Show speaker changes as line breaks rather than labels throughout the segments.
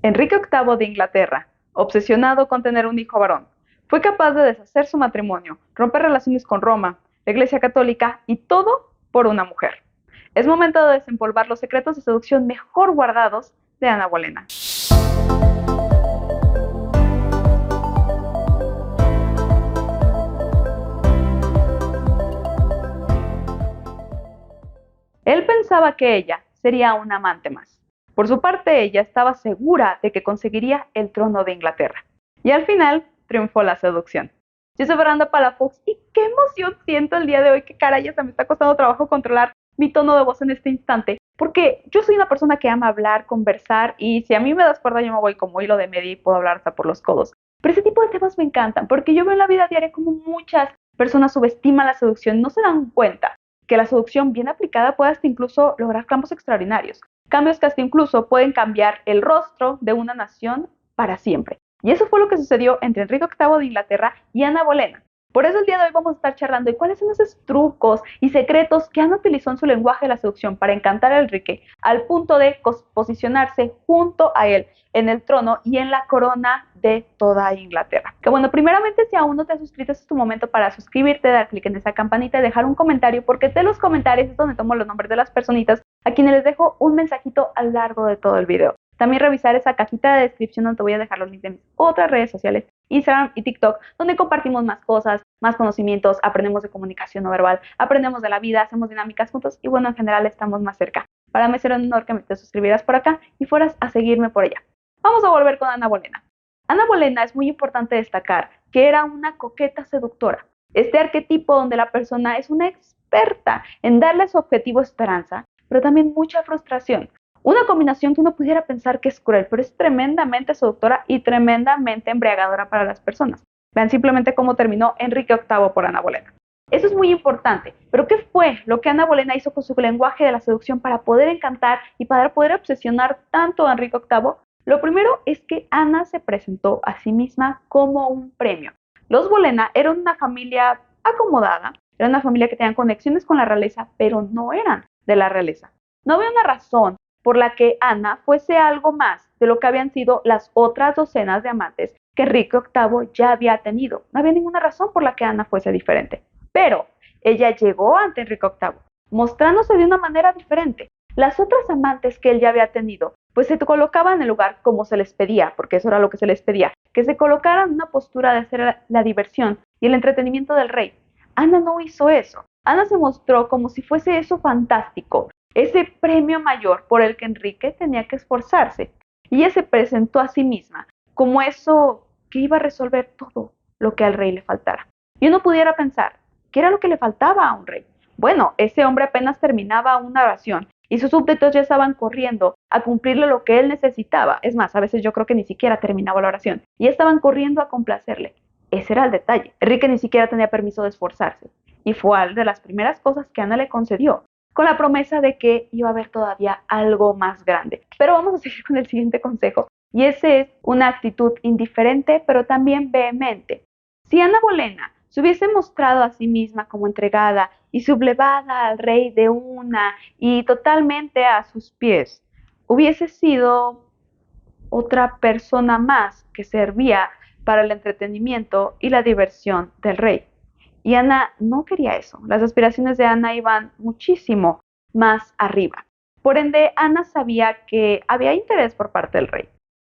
Enrique VIII de Inglaterra, obsesionado con tener un hijo varón, fue capaz de deshacer su matrimonio, romper relaciones con Roma, la Iglesia Católica y todo por una mujer. Es momento de desempolvar los secretos de seducción mejor guardados de Ana Bolena. Él pensaba que ella sería una amante más. Por su parte, ella estaba segura de que conseguiría el trono de Inglaterra. Y al final, triunfó la seducción. Yo soy Fernanda Palafox y qué emoción siento el día de hoy, que caray, hasta me está costando trabajo controlar mi tono de voz en este instante, porque yo soy una persona que ama hablar, conversar, y si a mí me das cuerda yo me voy como hilo de media y puedo hablar hasta por los codos. Pero ese tipo de temas me encantan, porque yo veo en la vida diaria como muchas personas subestiman la seducción, no se dan cuenta que la seducción bien aplicada puede hasta incluso lograr cambios extraordinarios, cambios que hasta incluso pueden cambiar el rostro de una nación para siempre. Y eso fue lo que sucedió entre Enrique VIII de Inglaterra y Ana Bolena. Por eso el día de hoy vamos a estar charlando de cuáles son esos trucos y secretos que Ana utilizó en su lenguaje de la seducción para encantar a Enrique, al punto de posicionarse junto a él en el trono y en la corona de toda Inglaterra. Que bueno, primeramente, si aún no te has suscrito, este es tu momento para suscribirte, dar clic en esa campanita y dejar un comentario, porque de los comentarios es donde tomo los nombres de las personitas a quienes les dejo un mensajito a lo largo de todo el video. También revisar esa cajita de descripción donde te voy a dejar los links de mis otras redes sociales, Instagram y TikTok, donde compartimos más cosas, más conocimientos, aprendemos de comunicación no verbal, aprendemos de la vida, hacemos dinámicas juntos y bueno, en general estamos más cerca. Para mí será un honor que te suscribieras por acá y fueras a seguirme por allá. Vamos a volver con Ana Bolena. Ana Bolena, es muy importante destacar que era una coqueta seductora. Este arquetipo donde la persona es una experta en darle a su objetivo esperanza, pero también mucha frustración. Una combinación que uno pudiera pensar que es cruel, pero es tremendamente seductora y tremendamente embriagadora para las personas. Vean simplemente cómo terminó Enrique VIII por Ana Bolena. Eso es muy importante, pero ¿qué fue lo que Ana Bolena hizo con su lenguaje de la seducción para poder encantar y para poder obsesionar tanto a Enrique VIII? Lo primero es que Ana se presentó a sí misma como un premio. Los Bolena eran una familia acomodada, era una familia que tenían conexiones con la realeza, pero no eran de la realeza. No había una razón por la que Ana fuese algo más de lo que habían sido las otras docenas de amantes que Enrique VIII ya había tenido. No había ninguna razón por la que Ana fuese diferente. Pero ella llegó ante Enrique VIII, mostrándose de una manera diferente. Las otras amantes que él ya había tenido, pues se colocaban en el lugar como se les pedía, porque eso era lo que se les pedía, que se colocaran en una postura de hacer la diversión y el entretenimiento del rey. Ana no hizo eso. Ana se mostró como si fuese eso fantástico, ese premio mayor por el que Enrique tenía que esforzarse. Y ella se presentó a sí misma como eso que iba a resolver todo lo que al rey le faltara. Y uno pudiera pensar, ¿qué era lo que le faltaba a un rey? Bueno, ese hombre apenas terminaba una oración y sus súbditos ya estaban corriendo a cumplirle lo que él necesitaba. Es más, a veces yo creo que ni siquiera terminaba la oración y estaban corriendo a complacerle. Ese era el detalle. Enrique ni siquiera tenía permiso de esforzarse y fue de las primeras cosas que Ana le concedió, con la promesa de que iba a haber todavía algo más grande. Pero vamos a seguir con el siguiente consejo, y ese es una actitud indiferente, pero también vehemente. Si Ana Bolena se hubiese mostrado a sí misma como entregada y sublevada al rey de una y totalmente a sus pies, hubiese sido otra persona más que servía para el entretenimiento y la diversión del rey. Y Ana no quería eso. Las aspiraciones de Ana iban muchísimo más arriba. Por ende, Ana sabía que había interés por parte del rey.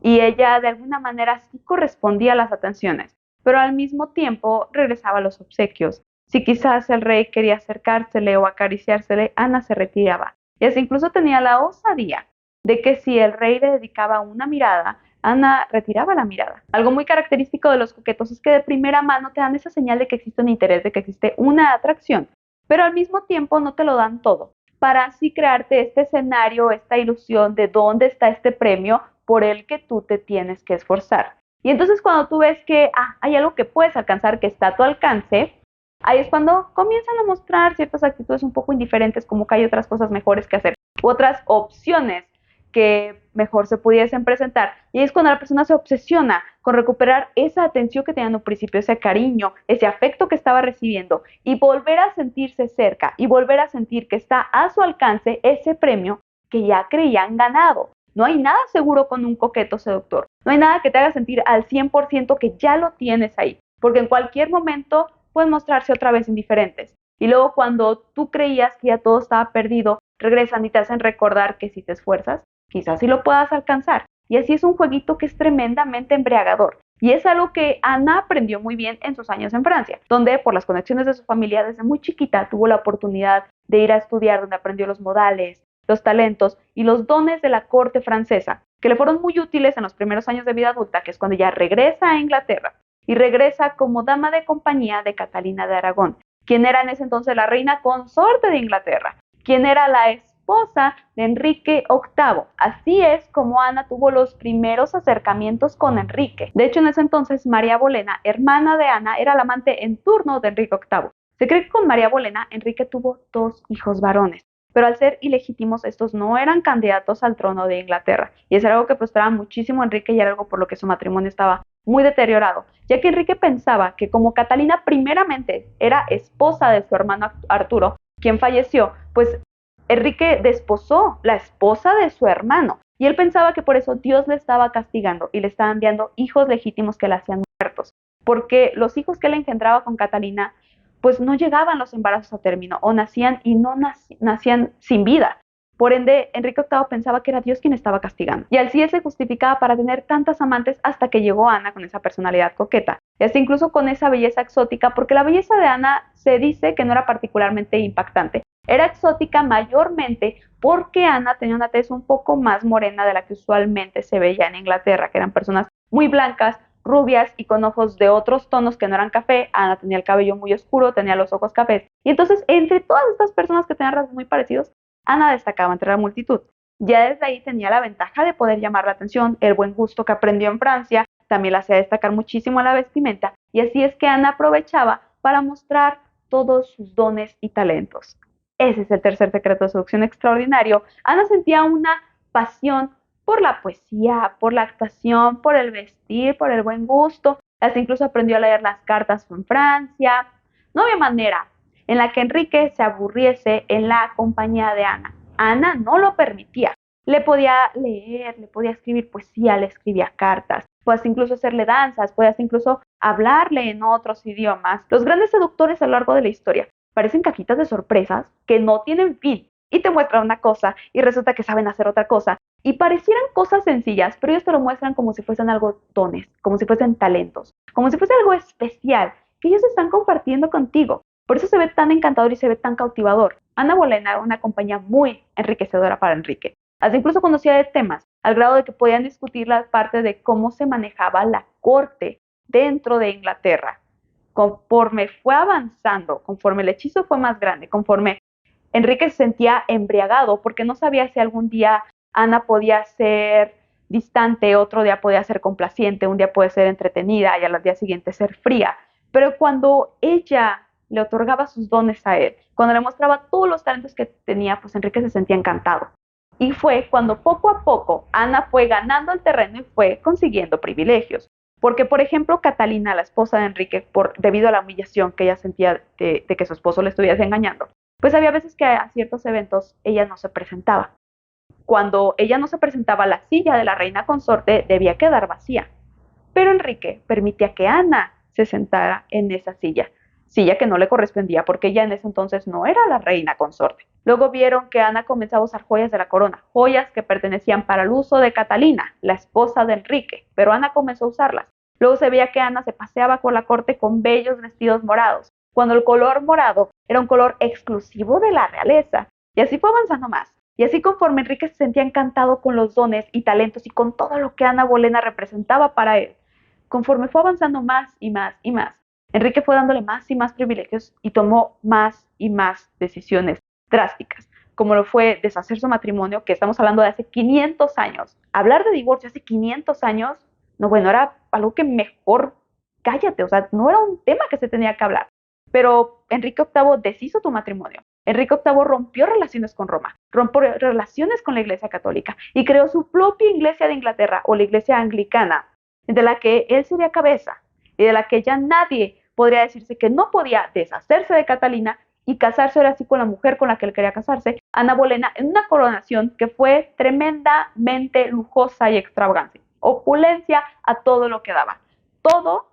Y ella de alguna manera sí correspondía a las atenciones, pero al mismo tiempo regresaba a los obsequios. Si quizás el rey quería acercársele o acariciársele, Ana se retiraba. Y hasta incluso tenía la osadía de que si el rey le dedicaba una mirada, Ana retiraba la mirada. Algo muy característico de los coquetos es que de primera mano te dan esa señal de que existe un interés, de que existe una atracción, pero al mismo tiempo no te lo dan todo, para así crearte este escenario, esta ilusión de dónde está este premio por el que tú te tienes que esforzar. Y entonces cuando tú ves que hay algo que puedes alcanzar, que está a tu alcance, ahí es cuando comienzan a mostrar ciertas actitudes un poco indiferentes, como que hay otras cosas mejores que hacer, u otras opciones que mejor se pudiesen presentar. Y es cuando la persona se obsesiona con recuperar esa atención que tenía en un principio, ese cariño, ese afecto que estaba recibiendo, y volver a sentirse cerca y volver a sentir que está a su alcance ese premio que ya creían ganado. No hay nada seguro con un coqueto seductor. No hay nada que te haga sentir al 100% que ya lo tienes ahí, porque en cualquier momento pueden mostrarse otra vez indiferentes. Y luego cuando tú creías que ya todo estaba perdido, regresan y te hacen recordar que si te esfuerzas, quizás sí lo puedas alcanzar. Y así es un jueguito que es tremendamente embriagador. Y es algo que Ana aprendió muy bien en sus años en Francia, donde por las conexiones de su familia desde muy chiquita tuvo la oportunidad de ir a estudiar, donde aprendió los modales, los talentos y los dones de la corte francesa, que le fueron muy útiles en los primeros años de vida adulta, que es cuando ella regresa a Inglaterra y regresa como dama de compañía de Catalina de Aragón, quien era en ese entonces la reina consorte de Inglaterra, quien era la esposa de Enrique VIII. Así es como Ana tuvo los primeros acercamientos con Enrique. De hecho, en ese entonces María Bolena, hermana de Ana, era la amante en turno de Enrique VIII. Se cree que con María Bolena, Enrique tuvo 2 hijos varones, pero al ser ilegítimos, estos no eran candidatos al trono de Inglaterra, y eso era algo que frustraba muchísimo a Enrique y era algo por lo que su matrimonio estaba muy deteriorado, ya que Enrique pensaba que como Catalina primeramente era esposa de su hermano Arturo, quien falleció, pues Enrique desposó la esposa de su hermano, y él pensaba que por eso Dios le estaba castigando y le estaba enviando hijos legítimos que le hacían muertos, porque los hijos que él engendraba con Catalina pues no llegaban los embarazos a término o nacían y no nacían sin vida. Por ende, Enrique VIII pensaba que era Dios quien estaba castigando. Y así él se justificaba para tener tantas amantes hasta que llegó Ana con esa personalidad coqueta. Y hasta incluso con esa belleza exótica, porque la belleza de Ana se dice que no era particularmente impactante. Era exótica mayormente porque Ana tenía una tez un poco más morena de la que usualmente se veía en Inglaterra, que eran personas muy blancas, rubias y con ojos de otros tonos que no eran café. Ana tenía el cabello muy oscuro, tenía los ojos cafés. Y entonces, entre todas estas personas que tenían rasgos muy parecidos, Ana destacaba entre la multitud. Ya desde ahí tenía la ventaja de poder llamar la atención, el buen gusto que aprendió en Francia, también la hacía destacar muchísimo la vestimenta, y así es que Ana aprovechaba para mostrar todos sus dones y talentos. Ese es el tercer secreto de seducción extraordinario. Ana sentía una pasión por la poesía, por la actuación, por el vestir, por el buen gusto. Hasta incluso aprendió a leer las cartas en Francia. No había manera en la que Enrique se aburriese en la compañía de Ana. Ana no lo permitía. Le podía leer, le podía escribir poesía, le escribía cartas, podías incluso hacerle danzas, podías incluso hablarle en otros idiomas. Los grandes seductores a lo largo de la historia parecen cajitas de sorpresas que no tienen fin y te muestran una cosa y resulta que saben hacer otra cosa y parecieran cosas sencillas, pero ellos te lo muestran como si fuesen algo dones, como si fuesen talentos, como si fuese algo especial que ellos están compartiendo contigo. Por eso se ve tan encantador y se ve tan cautivador. Ana Bolena era una compañía muy enriquecedora para Enrique. Hasta incluso conocía de temas, al grado de que podían discutir la parte de cómo se manejaba la corte dentro de Inglaterra. Conforme fue avanzando, conforme el hechizo fue más grande, conforme Enrique se sentía embriagado porque no sabía si algún día Ana podía ser distante, otro día podía ser complaciente, un día puede ser entretenida y al día siguiente ser fría. Pero cuando ella le otorgaba sus dones a él, cuando le mostraba todos los talentos que tenía, pues Enrique se sentía encantado. Y fue cuando poco a poco Ana fue ganando el terreno y fue consiguiendo privilegios. Porque, por ejemplo, Catalina, la esposa de Enrique, debido a la humillación que ella sentía de que su esposo le estuviese engañando, pues había veces que a ciertos eventos ella no se presentaba. Cuando ella no se presentaba, la silla de la reina consorte debía quedar vacía. Pero Enrique permitía que Ana se sentara en esa silla que no le correspondía porque ella en ese entonces no era la reina consorte. Luego vieron que Ana comenzaba a usar joyas de la corona, joyas que pertenecían para el uso de Catalina, la esposa de Enrique, pero Ana comenzó a usarlas. Luego se veía que Ana se paseaba por la corte con bellos vestidos morados, cuando el color morado era un color exclusivo de la realeza. Y así fue avanzando más. Y así conforme Enrique se sentía encantado con los dones y talentos y con todo lo que Ana Bolena representaba para él, conforme fue avanzando más y más y más, Enrique fue dándole más y más privilegios y tomó más y más decisiones drásticas, como lo fue deshacer su matrimonio, que estamos hablando de hace 500 años. Hablar de divorcio hace 500 años, no, bueno, era algo que mejor cállate, o sea, no era un tema que se tenía que hablar. Pero Enrique VIII deshizo tu matrimonio. Enrique VIII rompió relaciones con Roma, rompió relaciones con la Iglesia Católica y creó su propia Iglesia de Inglaterra o la Iglesia Anglicana, de la que él sería cabeza y de la que ya nadie podría decirse que no podía deshacerse de Catalina y casarse ahora sí con la mujer con la que él quería casarse, Ana Bolena en una coronación que fue tremendamente lujosa y extravagante. Opulencia a todo lo que daba. Todo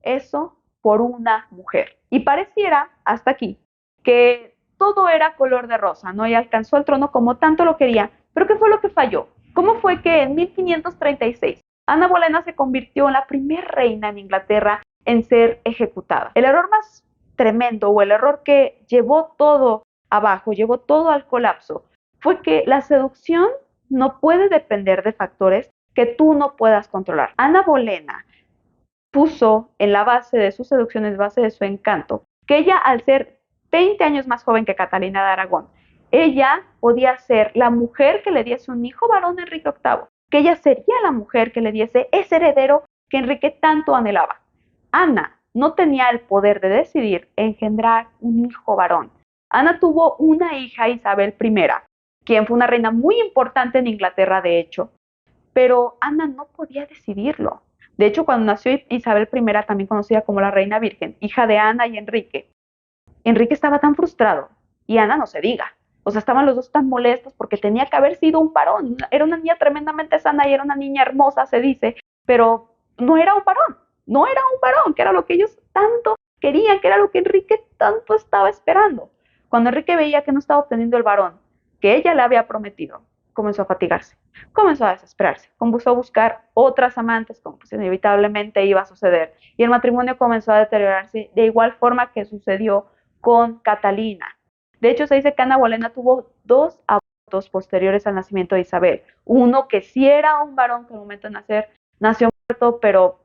eso por una mujer. Y pareciera, hasta aquí, que todo era color de rosa, ¿no? Y alcanzó el trono como tanto lo quería. Pero ¿qué fue lo que falló? ¿Cómo fue que en 1536 Ana Bolena se convirtió en la primera reina en Inglaterra en ser ejecutada? El error más tremendo o el error que llevó todo abajo, llevó todo al colapso, fue que la seducción no puede depender de factores que tú no puedas controlar. Ana Bolena puso en la base de sus seducciones, base de su encanto, que ella al ser 20 años más joven que Catalina de Aragón, ella podía ser la mujer que le diese un hijo varón a Enrique VIII, que ella sería la mujer que le diese ese heredero que Enrique tanto anhelaba. Ana no tenía el poder de decidir engendrar un hijo varón. Ana tuvo una hija, Isabel I, quien fue una reina muy importante en Inglaterra, de hecho, pero Ana no podía decidirlo. De hecho, cuando nació Isabel I, también conocida como la Reina Virgen, hija de Ana y Enrique, Enrique estaba tan frustrado y Ana no se diga. O sea, estaban los dos tan molestos porque tenía que haber sido un varón. Era una niña tremendamente sana y era una niña hermosa, se dice, pero no era un varón, no era un varón, que era lo que ellos tanto querían, que era lo que Enrique tanto estaba esperando. Cuando Enrique veía que no estaba obteniendo el varón que ella le había prometido, comenzó a fatigarse, comenzó a desesperarse, comenzó a buscar otras amantes, como pues inevitablemente iba a suceder, y el matrimonio comenzó a deteriorarse de igual forma que sucedió con Catalina. De hecho, se dice que Ana Bolena tuvo 2 abortos posteriores al nacimiento de Isabel. Uno que sí era un varón que al momento de nacer nació muerto, pero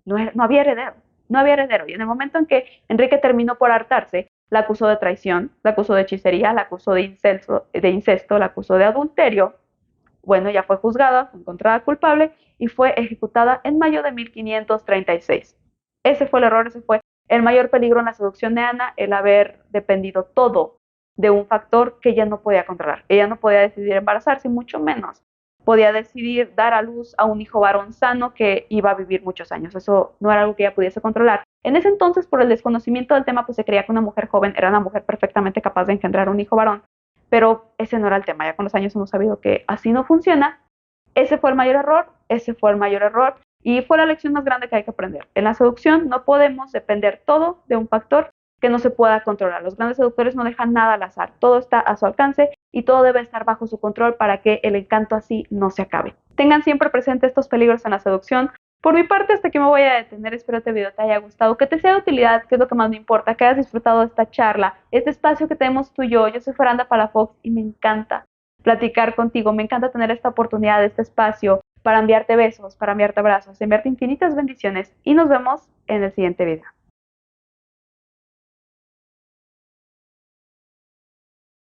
no había heredero, no había heredero. Y en el momento en que Enrique terminó por hartarse, la acusó de traición, la acusó de hechicería, la acusó de incesto, la acusó de adulterio. Bueno, ya fue juzgada, fue encontrada culpable y fue ejecutada en mayo de 1536. Ese fue el error, ese fue el mayor peligro en la seducción de Ana, el haber dependido todo de un factor que ella no podía controlar. Ella no podía decidir embarazarse, mucho menos podía decidir dar a luz a un hijo varón sano que iba a vivir muchos años. Eso no era algo que ella pudiese controlar. En ese entonces, por el desconocimiento del tema, pues se creía que una mujer joven era una mujer perfectamente capaz de engendrar un hijo varón, pero ese no era el tema. Ya con los años hemos sabido que así no funciona. Ese fue el mayor error, ese fue el mayor error y fue la lección más grande que hay que aprender. En la seducción no podemos depender todo de un factor que no se pueda controlar. Los grandes seductores no dejan nada al azar, todo está a su alcance y todo debe estar bajo su control para que el encanto así no se acabe. Tengan siempre presente estos peligros en la seducción. Por mi parte, hasta aquí me voy a detener. Espero este video te haya gustado, que te sea de utilidad, que es lo que más me importa, que hayas disfrutado de esta charla, este espacio que tenemos tú y yo. Yo soy Fernanda Palafox y me encanta platicar contigo, me encanta tener esta oportunidad, este espacio para enviarte besos, para enviarte abrazos, enviarte infinitas bendiciones y nos vemos en el siguiente video.